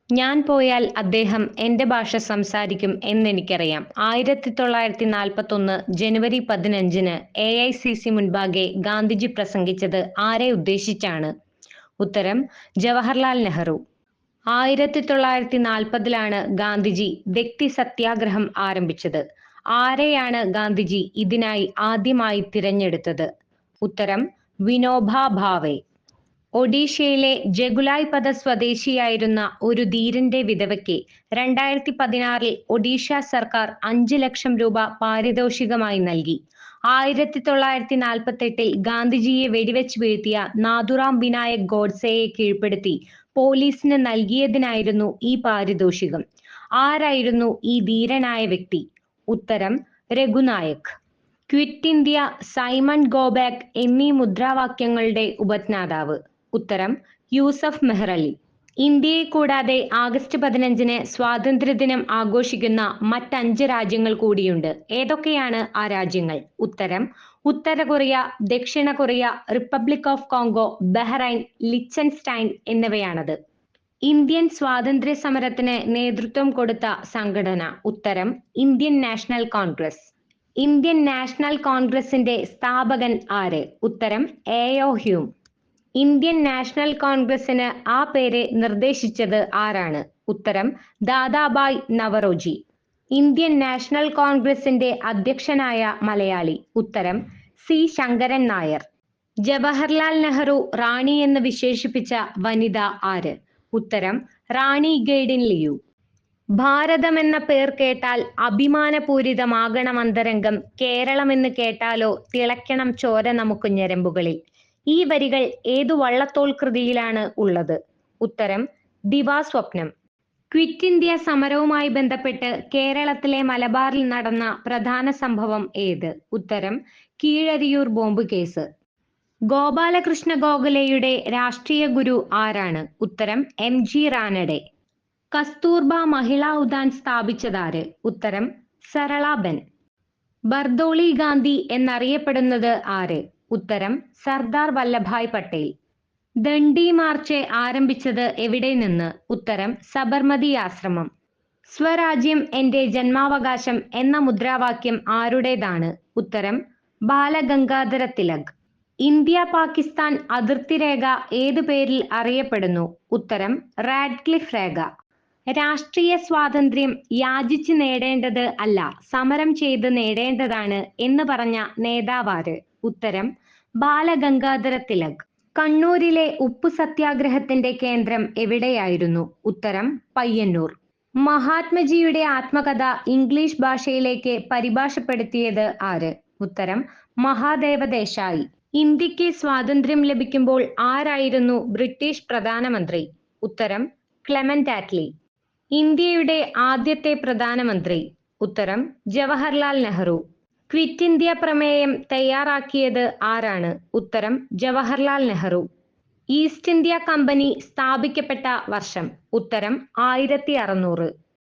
ഞാൻ പോയാൽ അദ്ദേഹം എന്റെ ഭാഷ സംസാരിക്കും എന്നെനിക്കറിയാം. 1941 ജനുവരി 15-ന് AICC മുൻപാകെ ഗാന്ധിജി പ്രസംഗിച്ചത് ആരെ ഉദ്ദേശിച്ചാണ്? ഉത്തരം: ജവഹർലാൽ നെഹ്റു. 1940-ലാണ് ഗാന്ധിജി വ്യക്തി സത്യാഗ്രഹം ആരംഭിച്ചത്. ആരെയാണ് ഗാന്ധിജി ഇതിനായി ആദ്യമായി തിരഞ്ഞെടുത്തത്? ഉത്തരം: വിനോബ ഭാവെ. ഒഡീഷയിലെ ജഗുലായ്പദ സ്വദേശിയായിരുന്ന ഒരു ധീരന്റെ വിധവയ്ക്ക് 2016-ൽ ഒഡീഷ സർക്കാർ 5 ലക്ഷം രൂപ പാരിതോഷികമായി നൽകി. 1948-ൽ ഗാന്ധിജിയെ വെടിവെച്ച് വീഴ്ത്തിയ നാഥുറാം വിനായക് ഗോഡ്സെയെ കീഴ്പ്പെടുത്തി പോലീസിന് നൽകിയതിനായിരുന്നു ഈ പാരിതോഷികം. ആരായിരുന്നു ഈ ധീരനായ വ്യക്തി? ഉത്തരം: Raghunayak. Quit India, Simon go back എന്നീ മുദ്രാവാക്യങ്ങളുടെ ഉപജ്ഞാതാവ്? ഉത്തരം: യൂസഫ് മെഹ്റലി. ഇന്ത്യയെ കൂടാതെ ആഗസ്റ്റ് 15-ന് സ്വാതന്ത്ര്യദിനം ആഘോഷിക്കുന്ന മറ്റ് 5 രാജ്യങ്ങൾ കൂടിയുണ്ട്. ഏതൊക്കെയാണ് ആ രാജ്യങ്ങൾ? ഉത്തരം: ഉത്തര കൊറിയ, ദക്ഷിണ Korea, republic of Congo, Bahrain, Liechtenstein എന്നിവയാണത്. ഇന്ത്യൻ സ്വാതന്ത്ര്യ സമരത്തിന് നേതൃത്വം കൊടുത്ത സംഘടന? ഉത്തരം: Indian National Congress. Indian National കോൺഗ്രസിന്റെ സ്ഥാപകൻ ആര്? ഉത്തരം: എ.ഒ. ഹ്യൂം. ഇന്ത്യൻ നാഷണൽ കോൺഗ്രസിന് ആ പേര് നിർദ്ദേശിച്ചത് ആരാണ്? ഉത്തരം: ദാദാഭായ് നവറോജി. ഇന്ത്യൻ നാഷണൽ കോൺഗ്രസിന്റെ അധ്യക്ഷനായ മലയാളി? ഉത്തരം: സി ശങ്കരൻ നായർ. ജവഹർലാൽ നെഹ്റു റാണി എന്ന് വിശേഷിപ്പിച്ച വനിത ആര്? ഉത്തരം: റാണി ഗൈഡിൻ ലിയു. ഭാരതം എന്ന പേർ കേട്ടാൽ അഭിമാനപൂരിതമാകണമന്തരംഗം, കേരളമെന്ന് കേട്ടാലോ തിളയ്ക്കണം ചോര നമുക്ക് ഞരമ്പുകളിൽ. ഈ വരികൾ ഏതു വള്ളത്തോൾ കൃതിയിലാണ് ഉള്ളത്? ഉത്തരം: ദിവാസ്വപ്നം. ക്വിറ്റ് ഇന്ത്യ സമരവുമായി ബന്ധപ്പെട്ട് കേരളത്തിലെ മലബാറിൽ നടന്ന പ്രധാന സംഭവം ഏത്? ഉത്തരം: കീഴരിയൂർ ബോംബ് കേസ്. ഗോപാലകൃഷ്ണ ഗോഖലെയുടെ രാഷ്ട്രീയ ഗുരു ആരാണ്? ഉത്തരം: MG റാനഡെ. കസ്തൂർബ മഹിളാ ഉദ്യാൻ സ്ഥാപിച്ചതാര്? ഉത്തരം: സരളാബെൻ. ബർദോളി ഗാന്ധി എന്നറിയപ്പെടുന്നത് ആര്? ഉത്തരം: സർദാർ വല്ലഭായ് പട്ടേൽ. ദണ്ഡി മാർച്ച് ആരംഭിച്ചത് എവിടെ നിന്ന്? ഉത്തരം: സബർമതി ആശ്രമം. സ്വരാജ്യം എന്റെ ജന്മാവകാശം എന്ന മുദ്രാവാക്യം ആരുടേതാണ്? ഉത്തരം: ബാലഗംഗാധര തിലക്. ഇന്ത്യ പാകിസ്ഥാൻ അതിർത്തി രേഖ ഏതു പേരിൽ അറിയപ്പെടുന്നു? ഉത്തരം: റാഡ്ക്ലിഫ് രേഖ. രാഷ്ട്രീയ സ്വാതന്ത്ര്യം യാചിച്ച് നേടേണ്ടത് അല്ല, സമരം ചെയ്ത് നേടേണ്ടതാണ് എന്ന് പറഞ്ഞ നേതാവാര്? ഉത്തരം: ബാലഗംഗാധര തിലക്. കണ്ണൂരിലെ ഉപ്പു സത്യാഗ്രഹത്തിന്റെ കേന്ദ്രം എവിടെയായിരുന്നു? ഉത്തരം: പയ്യന്നൂർ. മഹാത്മജിയുടെ ആത്മകഥ ഇംഗ്ലീഷ് ഭാഷയിലേക്ക് പരിഭാഷപ്പെടുത്തിയത് ആര്? ഉത്തരം: മഹാദേവ ദേശായി. ഇന്ത്യക്ക് സ്വാതന്ത്ര്യം ലഭിക്കുമ്പോൾ ആരായിരുന്നു ബ്രിട്ടീഷ് പ്രധാനമന്ത്രി? ഉത്തരം: ക്ലെമന്റ് ആറ്റ്ലി. ഇന്ത്യയുടെ ആദ്യത്തെ പ്രധാനമന്ത്രി? ഉത്തരം: ജവഹർലാൽ നെഹ്റു. ക്വിറ്റ് ഇന്ത്യ പ്രമേയം തയ്യാറാക്കിയത് ആരാണ്? ഉത്തരം: Jawaharlal Nehru. East India company സ്ഥാപിക്കപ്പെട്ട വർഷം? ഉത്തരം: 1600.